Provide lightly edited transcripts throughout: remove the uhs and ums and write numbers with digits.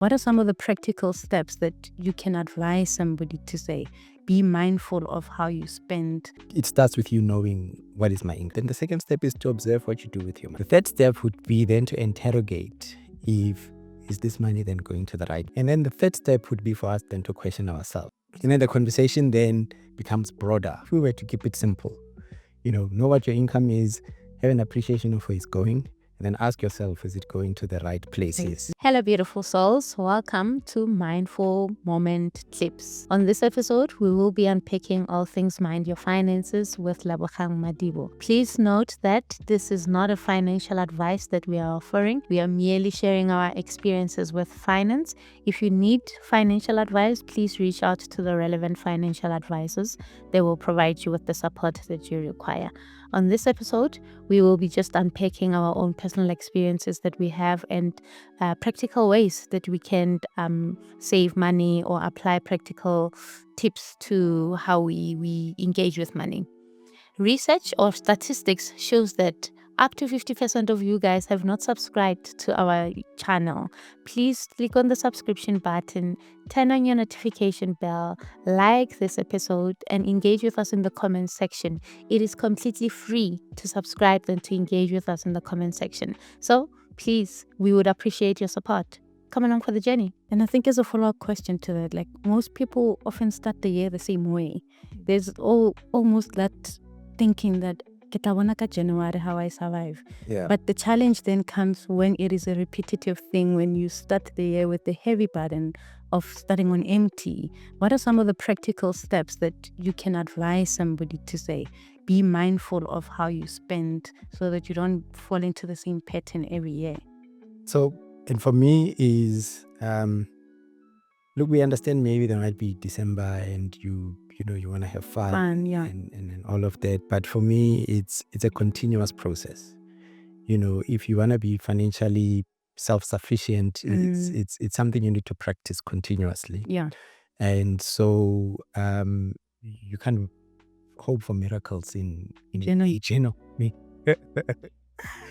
What are some of the practical steps that you can advise somebody to say, be mindful of how you spend? It starts with you knowing what is my income. Then the second step is to observe what you do with your money. The third step would be then to interrogate if is this money then going to the right? And then the third step would be for us then to question ourselves. And then the conversation then becomes broader. If we were to keep it simple, know what your income is, have an appreciation of where it's going, and then ask yourself, is it going to the right places? Hello, beautiful souls. Welcome to Mindful Moment Clips. On this episode, we will be unpacking all things mind your finances with Labukhang. Please note that this is not a financial advice that we are offering. We are merely sharing our experiences with finance. If you need financial advice, please reach out to the relevant financial advisors. They will provide you with the support that you require. On this episode, we will be just unpacking our own personal experiences that we have and practical ways that we can save money or apply practical tips to how we engage with money. Research or statistics shows that up to 50% of you guys have not subscribed to our channel. Please click on the subscription button, turn on your notification bell, like this episode, and engage with us in the comment section. It is completely free to subscribe and to engage with us in the comment section. So please, we would appreciate your support. Come along for the journey. And I think as a follow-up question to that, like most people often start the year the same way. There's almost that thinking that January how I survive. Yeah. But the challenge then comes when it is a repetitive thing, when you start the year with the heavy burden of starting on empty. What are some of the practical steps that you can advise somebody to say, be mindful of how you spend so that you don't fall into the same pattern every year? So, and for me is, look, we understand maybe there might be December and you want to have fun, Yeah. and all of that. But for me, it's a continuous process. If you want to be financially self-sufficient, it's something you need to practice continuously. Yeah. And so you can't hope for miracles in age, me.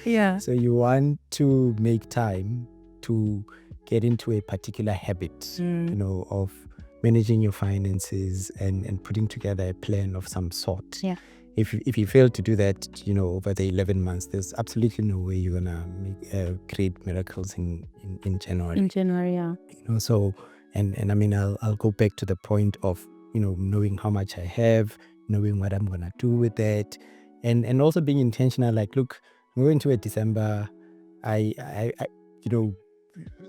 Yeah. So you want to make time to get into a particular habit, of managing your finances and putting together a plan of some sort. Yeah. If you fail to do that, over the 11 months, there's absolutely no way you're gonna create miracles in January. In January, yeah. So and I mean I'll go back to the point of knowing how much I have, knowing what I'm gonna do with that, and also being intentional. Like, look, I'm going to a December. I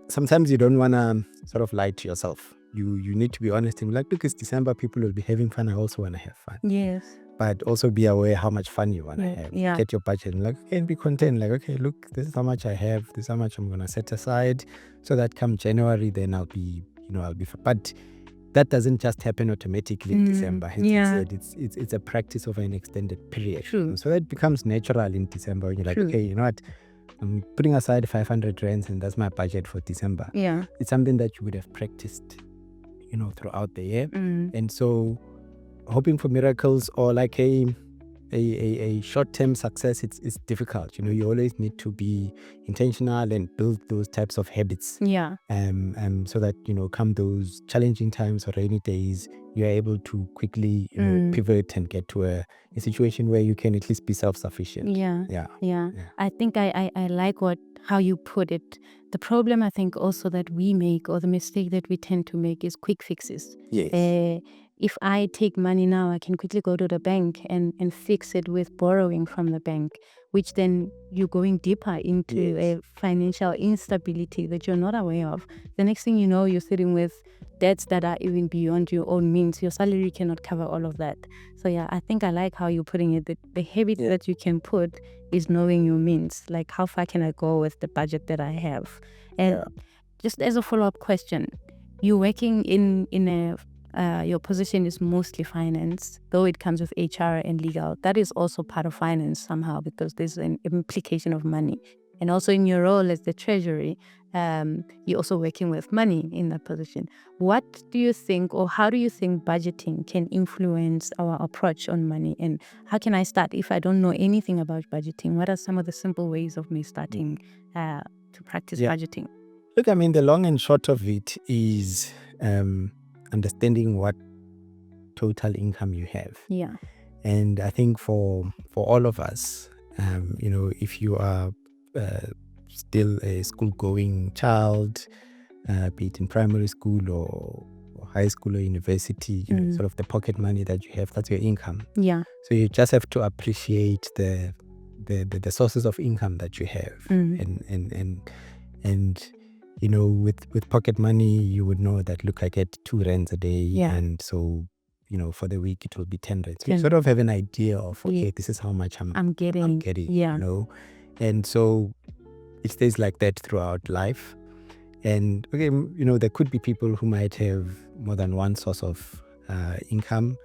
sometimes you don't wanna sort of lie to yourself. You need to be honest and be like, look, it's December, people will be having fun. I also want to have fun. Yes. But also be aware how much fun you want to have. Yeah. Get your budget and and be content. Like, okay, look, this is how much I have. This is how much I'm going to set aside so that come January, then I'll be fine. But that doesn't just happen automatically in December. It's a practice over an extended period. True. So that becomes natural in December when you're like, True. okay, you know what? I'm putting aside 500 rands and that's my budget for December. Yeah. It's something that you would have practiced, throughout the year. And so hoping for miracles or like a short-term success, it's difficult. You always need to be intentional and build those types of habits. Yeah. So that, come those challenging times or rainy days, you're able to quickly, pivot and get to a situation where you can at least be self-sufficient. Yeah. I think I like how you put it. The problem I think also that we make, or the mistake that we tend to make, is quick fixes. Yes. If I take money now, I can quickly go to the bank and fix it with borrowing from the bank, which then you're going deeper into a financial instability that you're not aware of. The next thing you know, you're sitting with debts that are even beyond your own means. Your salary cannot cover all of that. So yeah, I think I like how you're putting it. The habit that you can put is knowing your means. Like, how far can I go with the budget that I have? And just as a follow-up question, you're working in a your position is mostly finance, though it comes with HR and legal. That is also part of finance somehow, because there's an implication of money. And also in your role as the treasury, you're also working with money in that position. What do you think, or how do you think budgeting can influence our approach on money? And how can I start if I don't know anything about budgeting? What are some of the simple ways of me starting to practice budgeting? Look, I mean, the long and short of it is understanding what total income you have. Yeah. And I think for all of us, if you are still a school-going child, be it in primary school or high school or university, sort of the pocket money that you have, that's your income. Yeah. So you just have to appreciate the sources of income that you have. And with pocket money, you would know that, look, I get 2 rands a day. And so, for the week, it will be 10 rands. So you sort of have an idea of, okay, this is how much I'm getting. Yeah. And so it stays like that throughout life. And, okay, there could be people who might have more than one source of income.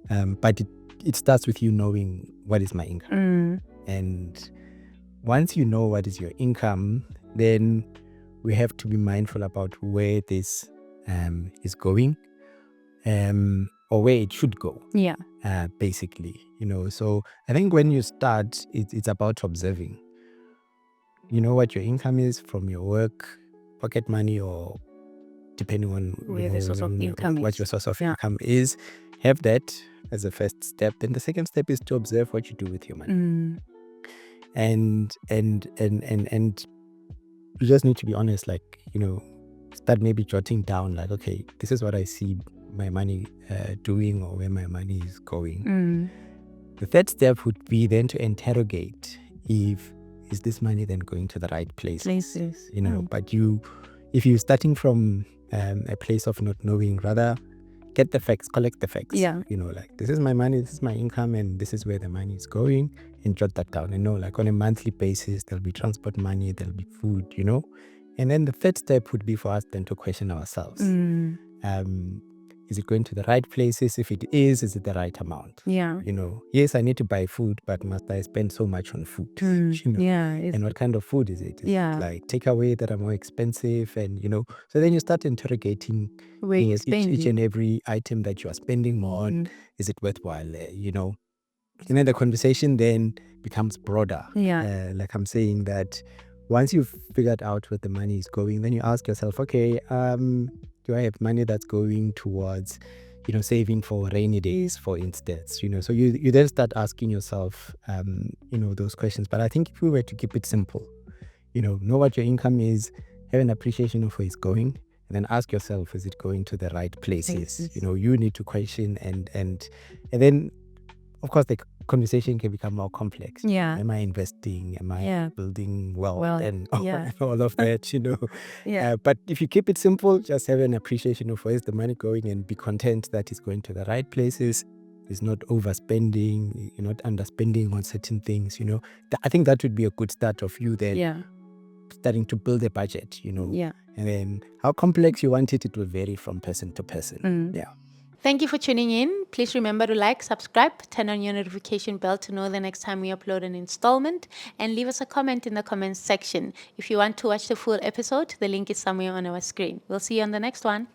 But it starts with you knowing what is my income. And once you know what is your income, then we have to be mindful about where this is going, or where it should go. Yeah. Basically, So I think when you start, it's about observing. You know what your income is from your work, pocket money, or depending on Where the source of income what is. your source of income is. Have that as a first step. Then the second step is to observe what you do with your money. And you just need to be honest, start maybe jotting down, like, okay, this is what I see my money doing, or where my money is going. The third step would be then to interrogate is this money then going to the right places? But if you're starting from a place of not knowing, rather get the facts, collect the facts. Like, this is my money, this is my income, and this is where the money is going, and jot that down. And like on a monthly basis, there'll be transport money, there'll be food, And then the third step would be for us then to question ourselves. Is it going to the right places? If it is it the right amount? Yes, I need to buy food, but must I spend so much on food? And what kind of food is it? Is it like takeaway that are more expensive? And so then you start interrogating each and every item that you are spending more on. Is it worthwhile? And then the conversation then becomes broader. Like I'm saying, that once you've figured out where the money is going, then you ask yourself, okay, do I have money that's going towards, saving for rainy days, for instance? So you then start asking yourself, those questions. But I think if we were to keep it simple, know what your income is, have an appreciation of where it's going, and then ask yourself, is it going to the right places? You need to question, and then, of course, the conversation can become more complex. Am I investing? Am I building wealth? And all of that, but if you keep it simple, just have an appreciation of where's the money going, and be content that it's going to the right places. It's not overspending, you're not underspending on certain things, I think that would be a good start of you then starting to build a budget, And then how complex you want it will vary from person to person. Thank you for tuning in. Please remember to like, subscribe, turn on your notification bell to know the next time we upload an installment, and leave us a comment in the comments section. If you want to watch the full episode, the link is somewhere on our screen. We'll see you on the next one.